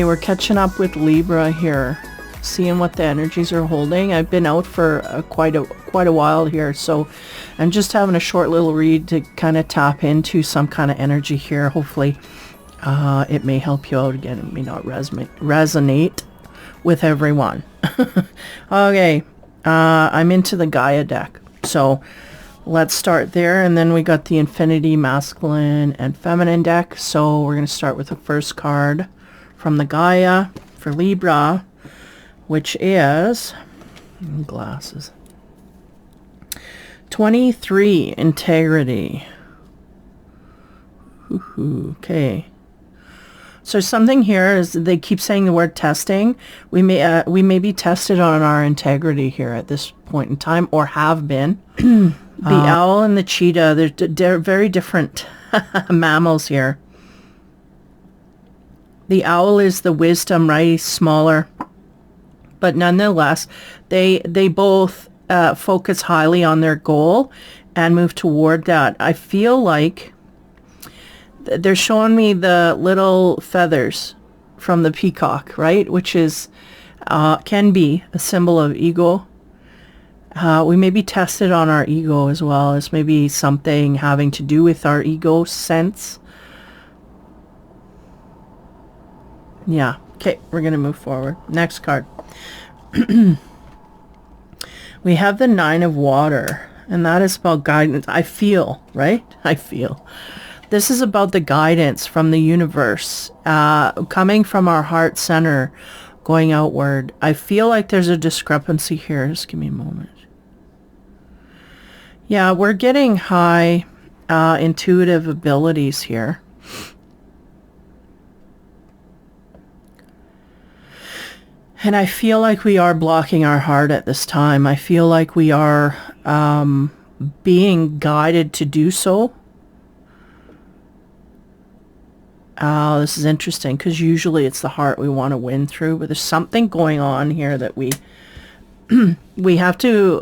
we're catching up with Libra here, seeing what the energies are holding. I've been out for quite a while here, so I'm just having a short little read to kind of tap into some kind of energy here. Hopefully it may help you out. Again, it may not resonate with everyone. Okay, I'm into the Gaia deck, so let's start there, and then we got the Infinity Masculine and Feminine deck. So we're going to start with the first card from the Gaia for Libra, which is glasses. 23, Integrity. Okay. So something here is they keep saying the word testing. We may be tested on our integrity here at this point in time, or have been. The owl and the cheetah, they're very different mammals here. The owl is the wisdom, right? He's smaller, but nonetheless, they both focus highly on their goal and move toward that. I feel like they're showing me the little feathers from the peacock, right? Which is can be a symbol of ego. We may be tested on our ego as well, as maybe something having to do with our ego sense. Yeah. Okay, we're going to move forward. Next card. We have the Nine of Water, and that is about guidance. I feel, right? I feel. This is about the guidance from the universe, coming from our heart center, going outward. I feel like there's a discrepancy here. Just give me a moment. Yeah, we're getting high intuitive abilities here. And I feel like we are blocking our heart at this time. I feel like we are being guided to do so. This is interesting, because usually it's the heart we want to win through, but there's something going on here that we have to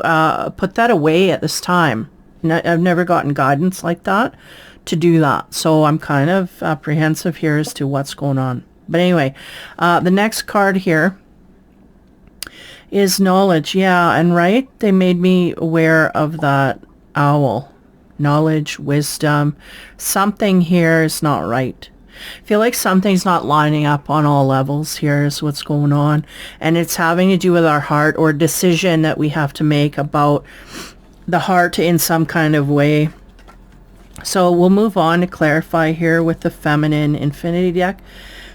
put that away at this time. I've never gotten guidance like that to do that, so I'm kind of apprehensive here as to what's going on. But anyway, the next card here is Knowledge. Yeah, and right, they made me aware of that owl. Knowledge, wisdom. Something here is not right. I feel like something's not lining up on all levels here is what's going on. And it's having to do with our heart, or a decision that we have to make about the heart in some kind of way. So we'll move on to clarify here with the Feminine Infinity deck.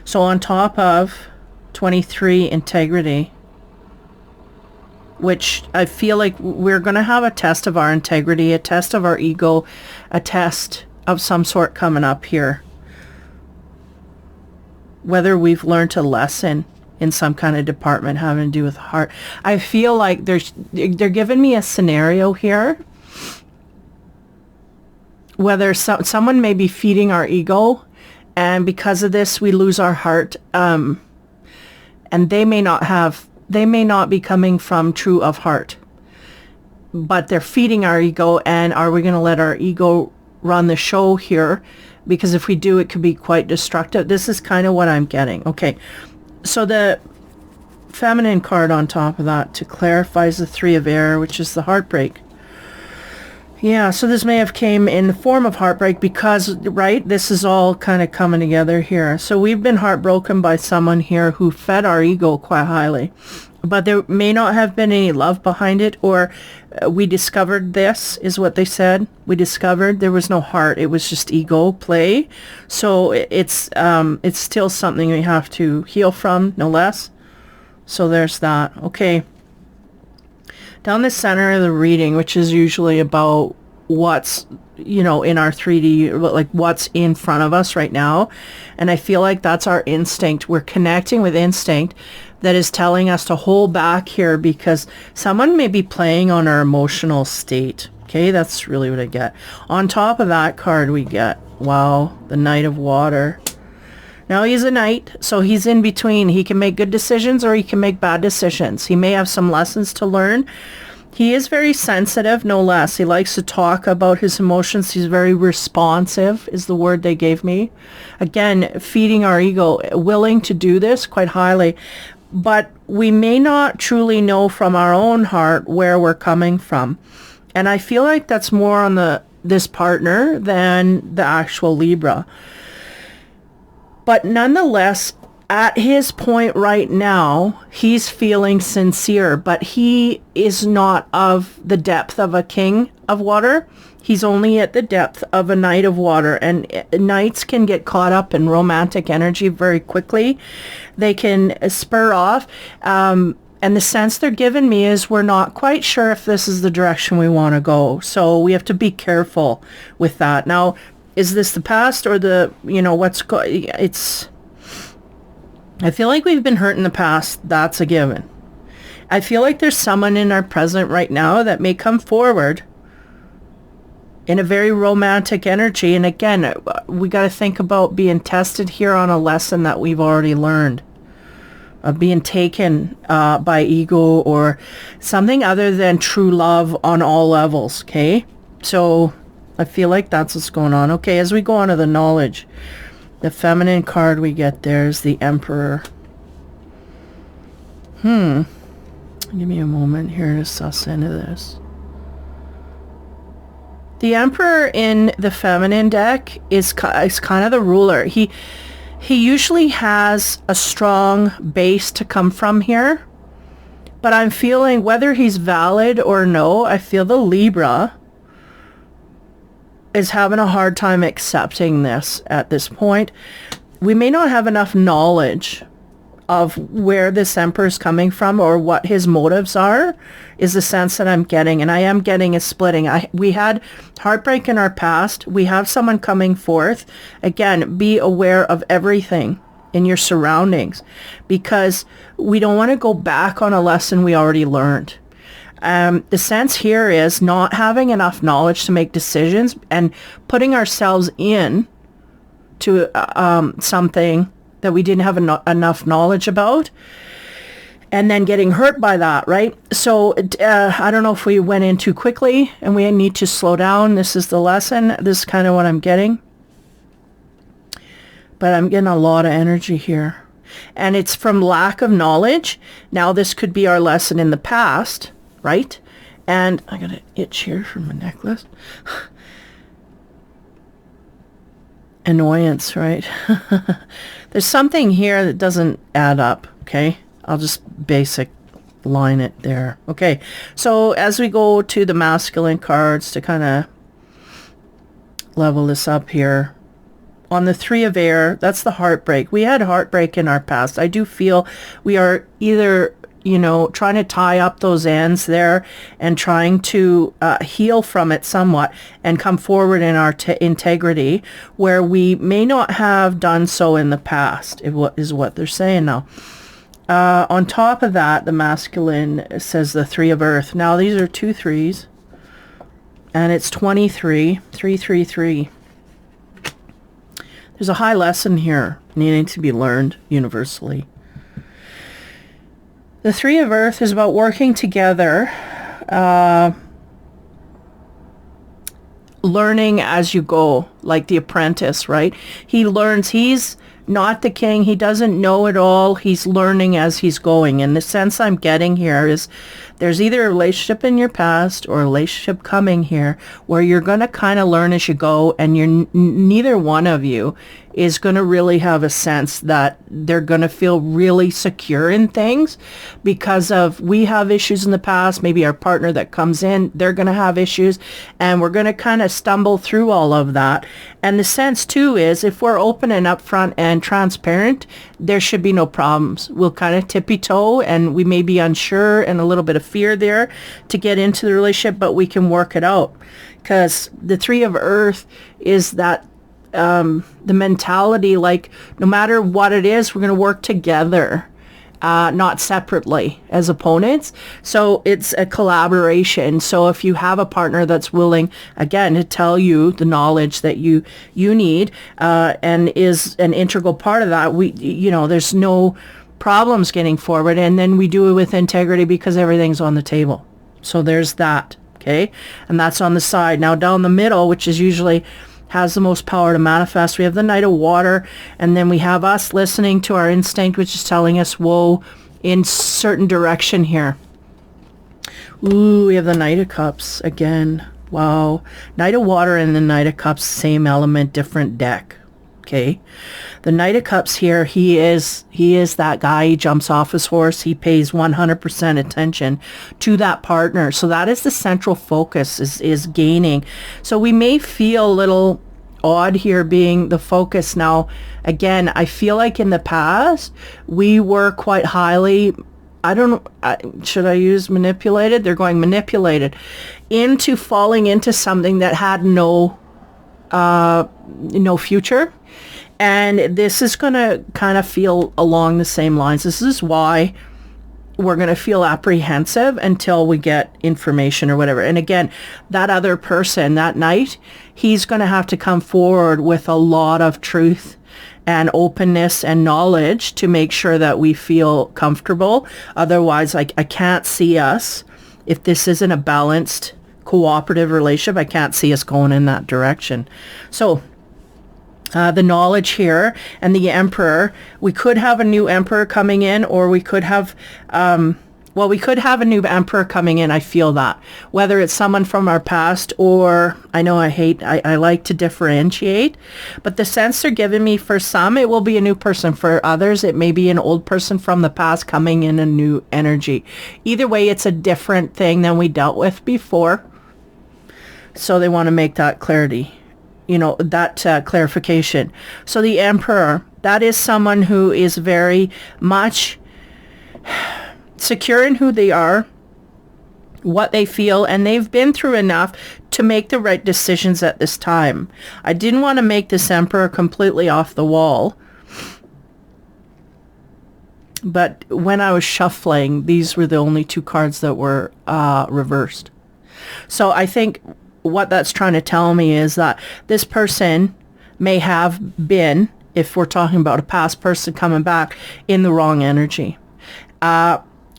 So on top of 23, Integrity, which I feel like we're going to have a test of our integrity, a test of our ego, a test of some sort coming up here. Whether we've learned a lesson in some kind of department having to do with heart. I feel like they're giving me a scenario here. Whether someone may be feeding our ego, and because of this we lose our heart. And they may not be coming from true of heart. But they're feeding our ego, and are we going to let our ego run the show here? Because if we do, it could be quite destructive. This is kind of what I'm getting. Okay, so the Feminine card on top of that to clarify is the Three of Air, which is the heartbreak. Yeah, so this may have came in the form of heartbreak because, right, this is all kind of coming together here. So we've been heartbroken by someone here who fed our ego quite highly. But there may not have been any love behind it, or we discovered this, is what they said. We discovered there was no heart. It was just ego play. So it's still something we have to heal from, no less. So there's that. Okay. Down the center of the reading, which is usually about what's, in our 3D, like what's in front of us right now. And I feel like that's our instinct. We're connecting with instinct that is telling us to hold back here because someone may be playing on our emotional state. Okay, that's really what I get. On top of that card we get, wow, the Knight of Water. Now he's a knight, so he's in between. He can make good decisions or he can make bad decisions. He may have some lessons to learn. He is very sensitive, no less. He likes to talk about his emotions. He's very responsive, is the word they gave me. Again, feeding our ego, willing to do this quite highly. But we may not truly know from our own heart where we're coming from. And I feel like that's more on this partner than the actual Libra. But nonetheless, at his point right now, he's feeling sincere, but he is not of the depth of a king of water. He's only at the depth of a knight of water, and knights can get caught up in romantic energy very quickly. They can spur off, and the sense they're giving me is we're not quite sure if this is the direction we want to go. So we have to be careful with that. Now, is this the past or I feel like we've been hurt in the past. That's a given. I feel like there's someone in our present right now that may come forward in a very romantic energy. And again, we got to think about being tested here on a lesson that we've already learned, of being taken by ego or something other than true love on all levels. Okay, so I feel like that's what's going on. Okay, as we go on to the knowledge, the feminine card we get there is the Emperor. Give me a moment here to suss into this. The Emperor in the feminine deck is kind of the ruler. He usually has a strong base to come from here. But I'm feeling, whether he's valid or no, I feel the Libra is having a hard time accepting this at this point. We may not have enough knowledge of where this Emperor is coming from or what his motives are, is the sense that I'm getting. And I am getting a splitting. We had heartbreak in our past. We have someone coming forth. Again, be aware of everything in your surroundings, because we don't want to go back on a lesson we already learned. The sense here is not having enough knowledge to make decisions and putting ourselves in to something that we didn't have enough knowledge about, and then getting hurt by that, right? So I don't know if we went in too quickly and we need to slow down. This is the lesson. This is kind of what I'm getting. But I'm getting a lot of energy here. And it's from lack of knowledge. Now, this could be our lesson in the past, right? And I got an itch here from my necklace. Annoyance, right? There's something here that doesn't add up, okay? I'll just basic line it there. Okay, so as we go to the masculine cards to kind of level this up here, on the Three of Air, that's the heartbreak. We had heartbreak in our past. I do feel we are either, trying to tie up those ends there and trying to heal from it somewhat and come forward in our integrity, where we may not have done so in the past, is what they're saying now. On top of that, the masculine says the Three of Earth. Now, these are 2 3s, and it's 23, 333. There's a high lesson here needing to be learned universally. The Three of Earth is about working together, learning as you go, like the apprentice, right? He learns. He's not the king. He doesn't know it all. He's learning as he's going. And the sense I'm getting here is there's either a relationship in your past or a relationship coming here where you're going to kind of learn as you go, and neither one of you is going to really have a sense that they're going to feel really secure in things, because of we have issues in the past. Maybe our partner that comes in, they're going to have issues, and we're going to kind of stumble through all of that. And the sense too is if we're open and upfront and transparent, there should be no problems. We'll kind of tippy toe, and we may be unsure and a little bit of fear there to get into the relationship, but we can work it out, because the Three of Earth is that the mentality, like no matter what it is, we're going to work together, not separately as opponents. So it's a collaboration. So if you have a partner that's willing, again, to tell you the knowledge that you need, and is an integral part of that, there's no problems getting forward. And then we do it with integrity because everything's on the table. So there's that, okay? And that's on the side. Now down the middle, which is usually has the most power to manifest, we have the Knight of Water, and then we have us listening to our instinct, which is telling us, whoa, in certain direction here. Ooh, we have the Knight of Cups again. Wow. Knight of Water and the Knight of Cups, same element, different deck. Okay. The Knight of Cups here, he is that guy. He jumps off his horse. He pays 100% attention to that partner. So that is the central focus, is gaining. So we may feel a little odd here being the focus. Now, again, I feel like in the past, we were quite highly, should I use manipulated? They're going manipulated into falling into something that had no future. And this is going to kind of feel along the same lines. This is why we're going to feel apprehensive until we get information or whatever. And again, that other person, that knight, he's going to have to come forward with a lot of truth and openness and knowledge to make sure that we feel comfortable. Otherwise, I can't see us, if this isn't a balanced, cooperative relationship, I can't see us going in that direction. So the knowledge here and the Emperor, we could have a new Emperor coming in, or we could have, we could have a new Emperor coming in. I feel that. Whether it's someone from our past, or I know I like to differentiate, but the sense they're giving me, for some, it will be a new person. For others, it may be an old person from the past coming in a new energy. Either way, it's a different thing than we dealt with before. So they want to make that clarity. That clarification. So the Emperor, that is someone who is very much secure in who they are, what they feel, and they've been through enough to make the right decisions at this time. I didn't want to make this Emperor completely off the wall, but when I was shuffling, these were the only two cards that were reversed. So I think what that's trying to tell me is that this person may have been, if we're talking about a past person coming back, in the wrong energy.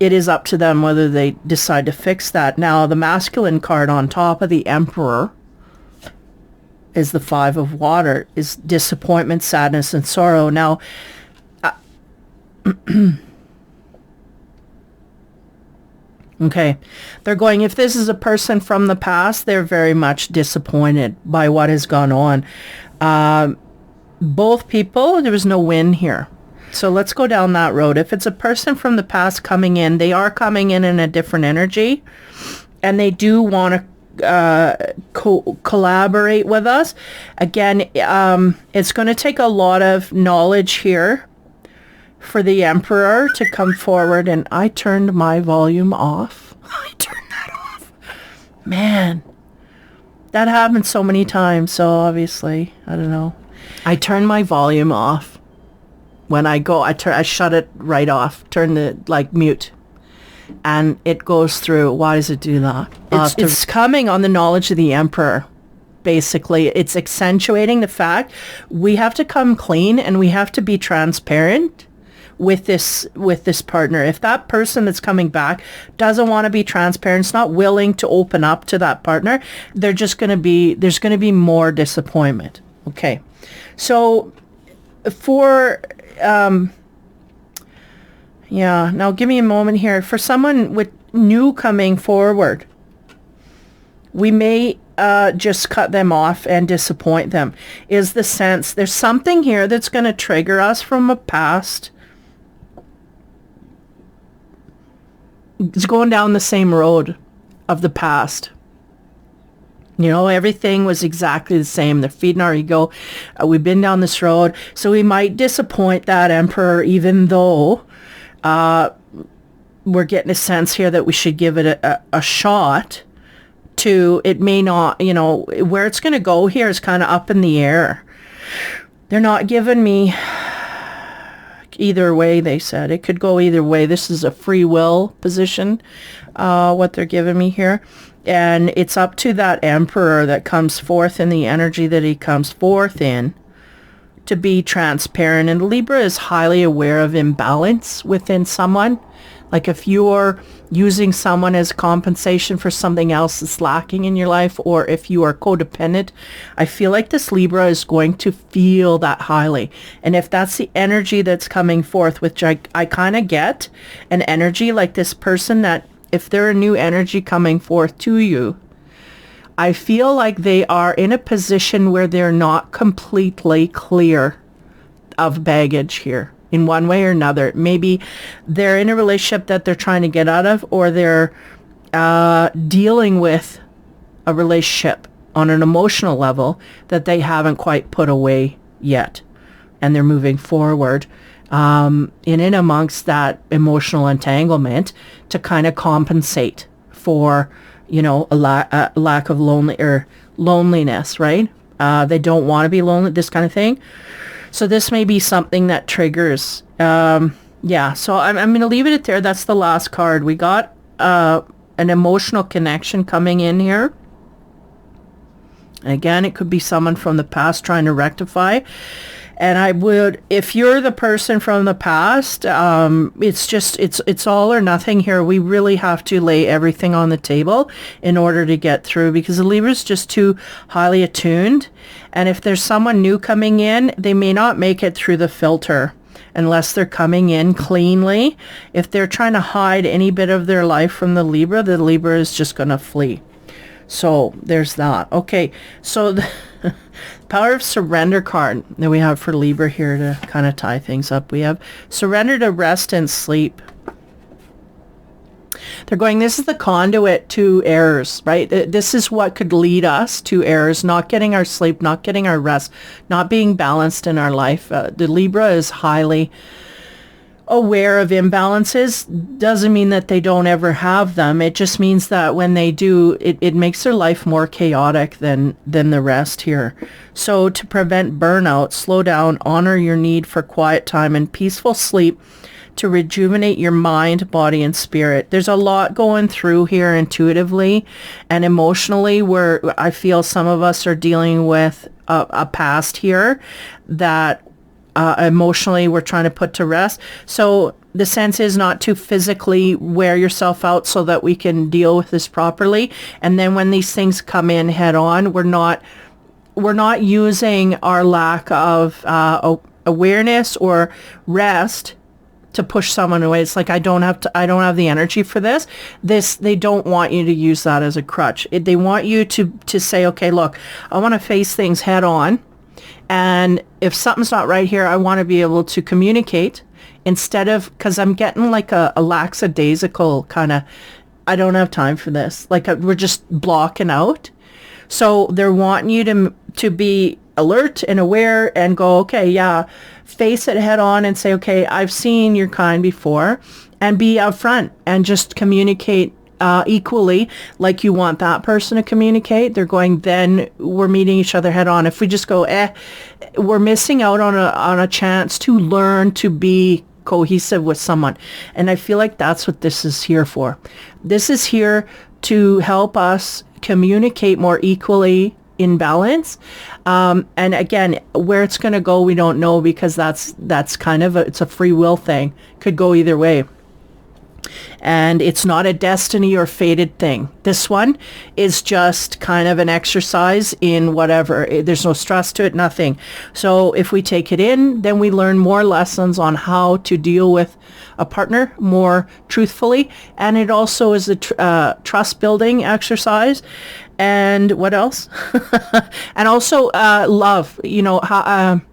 It is up to them whether they decide to fix that. Now, the masculine card on top of the Emperor is the Five of Water, is disappointment, sadness, and sorrow. Now, okay, they're going, if this is a person from the past, they're very much disappointed by what has gone on. Both people, there was no win here. So let's go down that road. If it's a person from the past coming in, they are coming in a different energy, and they do want to collaborate with us. Again, it's going to take a lot of knowledge here for the Emperor to come forward. And I turned my volume off. I turned that off. Man, that happened so many times. So obviously, I don't know. I turned my volume off. When I go, I shut it right off, turn the, mute. And it goes through. Why does it do that? It's coming on the knowledge of the Emperor. Basically, it's accentuating the fact we have to come clean and we have to be transparent with this partner. If that person that's coming back doesn't want to be transparent, it's not willing to open up to that partner, there's going to be more disappointment. Okay. So for now give me a moment here. For someone with new coming forward, we may just cut them off and disappoint them, is the sense. There's something here that's going to trigger us from a past. It's going down the same road of the past. Everything was exactly the same. They're feeding our ego. We've been down this road. So we might disappoint that Emperor, even though we're getting a sense here that we should give it a shot to. It may not, where it's going to go here is kind of up in the air. They're not giving me either way, they said. It could go either way. This is a free will position, what they're giving me here. And it's up to that Emperor that comes forth in the energy that he comes forth in to be transparent. And Libra is highly aware of imbalance within someone. Like if you're using someone as compensation for something else that's lacking in your life, or if you are codependent, I feel like this Libra is going to feel that highly. And if that's the energy that's coming forth, which I kind of get an energy like this person, that if they're a new energy coming forth to you, I feel like they are in a position where they're not completely clear of baggage here in one way or another. Maybe they're in a relationship that they're trying to get out of, or they're dealing with a relationship on an emotional level that they haven't quite put away yet. And they're moving forward in and amongst that emotional entanglement to kind of compensate for, you know, a lack of loneliness, right? They don't want to be lonely, this kind of thing. So this may be something that triggers. Yeah, so I'm going to leave it at there. That's the last card. We got an emotional connection coming in here. Again, it could be someone from the past trying to rectify. And I would, if you're the person from the past, it's all or nothing here. We really have to lay everything on the table in order to get through, because the Libra's just too highly attuned. And if there's someone new coming in, they may not make it through the filter unless they're coming in cleanly. If they're trying to hide any bit of their life from the Libra is just going to flee. So there's that. Okay, so the Power of Surrender card that we have for Libra here to kind of tie things up. We have surrender to rest and sleep. They're going, this is the conduit to errors, right? This is what could lead us to errors, not getting our sleep, not getting our rest, not being balanced in our life. The Libra is highly aware of imbalances. Doesn't mean that they don't ever have them. It just means that when they do, it makes their life more chaotic than the rest here. So to prevent burnout, slow down, honor your need for quiet time and peaceful sleep to rejuvenate your mind, body, and spirit. There's a lot going through here intuitively and emotionally, where I feel some of us are dealing with a past here that emotionally we're trying to put to rest. So the sense is not to physically wear yourself out so that we can deal with this properly. And then when these things come in head on, we're not using our lack of awareness or rest to push someone away. It's like, I don't have the energy for this. They don't want you to use that as a crutch. They want you to say, okay, look, I want to face things head on. And if something's not right here, I want to be able to communicate instead of, because I'm getting like a lackadaisical kind of, I don't have time for this. Like we're just blocking out. So they're wanting you to be alert and aware and go, okay, yeah, face it head on and say, okay, I've seen your kind before, and be upfront and just communicate equally like you want that person to communicate. They're going, then we're meeting each other head on. If we just go, we're missing out on a chance to learn to be cohesive with someone. And I feel like that's what this is here for. This is here to help us communicate more equally in balance. And again, where it's going to go, we don't know, because that's kind of it's a free will thing. Could go either way. And it's not a destiny or fated thing. This one is just kind of an exercise in whatever. There's no stress to it, nothing. So if we take it in, then we learn more lessons on how to deal with a partner more truthfully. And it also is a trust building exercise. And what else? And also love,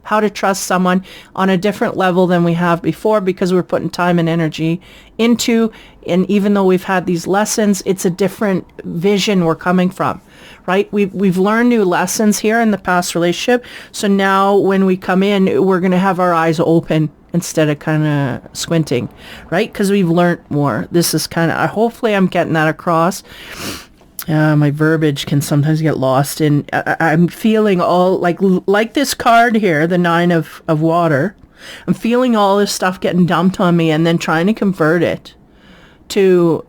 how to trust someone on a different level than we have before, because we're putting time and energy into, and even though we've had these lessons, it's a different vision we're coming from, right? We've learned new lessons here in the past relationship. So now when we come in, we're going to have our eyes open instead of kind of squinting, right? Because we've learned more. This is kind of, hopefully I'm getting that across. My verbiage can sometimes get lost in, I'm feeling all like this card here, the 9 of Water. I'm feeling all this stuff getting dumped on me and then trying to convert it to,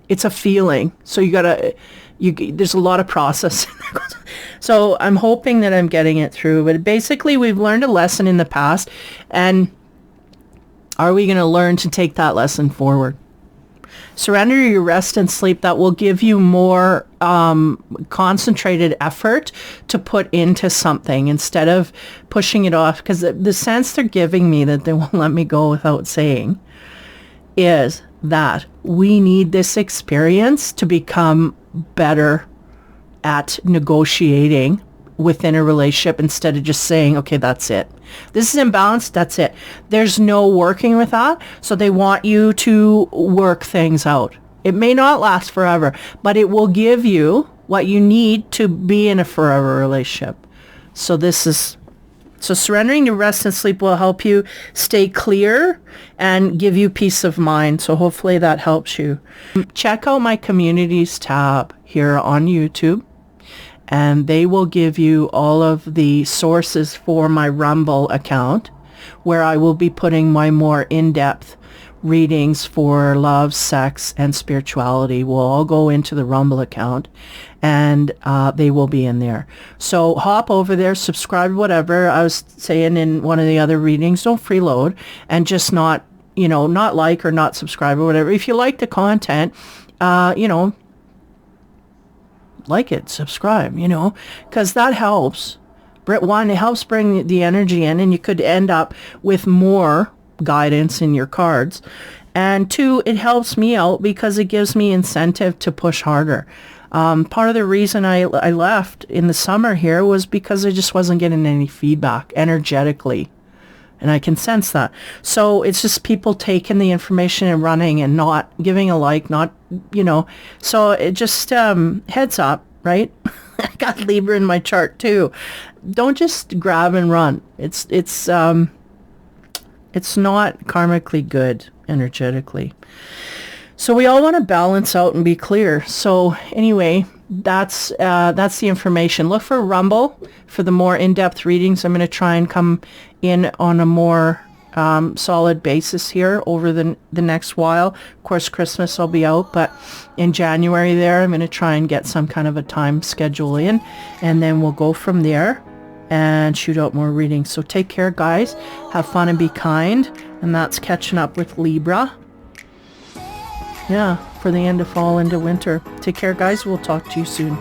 it's a feeling. So there's a lot of process. So I'm hoping that I'm getting it through, but basically we've learned a lesson in the past, and Are we going to learn to take that lesson forward? Surrender your rest and sleep. That will give you more concentrated effort to put into something instead of pushing it off. Because the sense they're giving me that they won't let me go without saying is that we need this experience to become better at negotiating within a relationship instead of just saying, okay, that's it. This is imbalanced, that's it. There's no working with that. So they want you to work things out. It may not last forever, but it will give you what you need to be in a forever relationship. So surrendering to rest and sleep will help you stay clear and give you peace of mind. So hopefully that helps you. Check out my communities tab here on YouTube, and they will give you all of the sources for my Rumble account, where I will be putting my more in-depth readings for love, sex, and spirituality will all go into the Rumble account, and they will be in there. So hop over there, subscribe, whatever. I was saying in one of the other readings, don't freeload and just not like or not subscribe or whatever. If you like the content, like it, subscribe, because that helps. One, it helps bring the energy in, and you could end up with more guidance in your cards. And two, it helps me out because it gives me incentive to push harder. Part of the reason I left in the summer here was because I just wasn't getting any feedback energetically. And I can sense that. So it's just people taking the information and running and not giving a like, So it just, heads up, right? I got Libra in my chart too. Don't just grab and run. It's not karmically good energetically. So we all want to balance out and be clear. So anyway, that's the information. Look for Rumble for the more in-depth readings. I'm going to try and come in on a more solid basis here over the next while. Of course, Christmas I'll be out, but in January there, I'm going to try and get some kind of a time schedule in, and then we'll go from there and shoot out more readings. So take care, guys. Have fun and be kind. And that's catching up with Libra. Yeah, for the end of fall into winter. Take care, guys. We'll talk to you soon.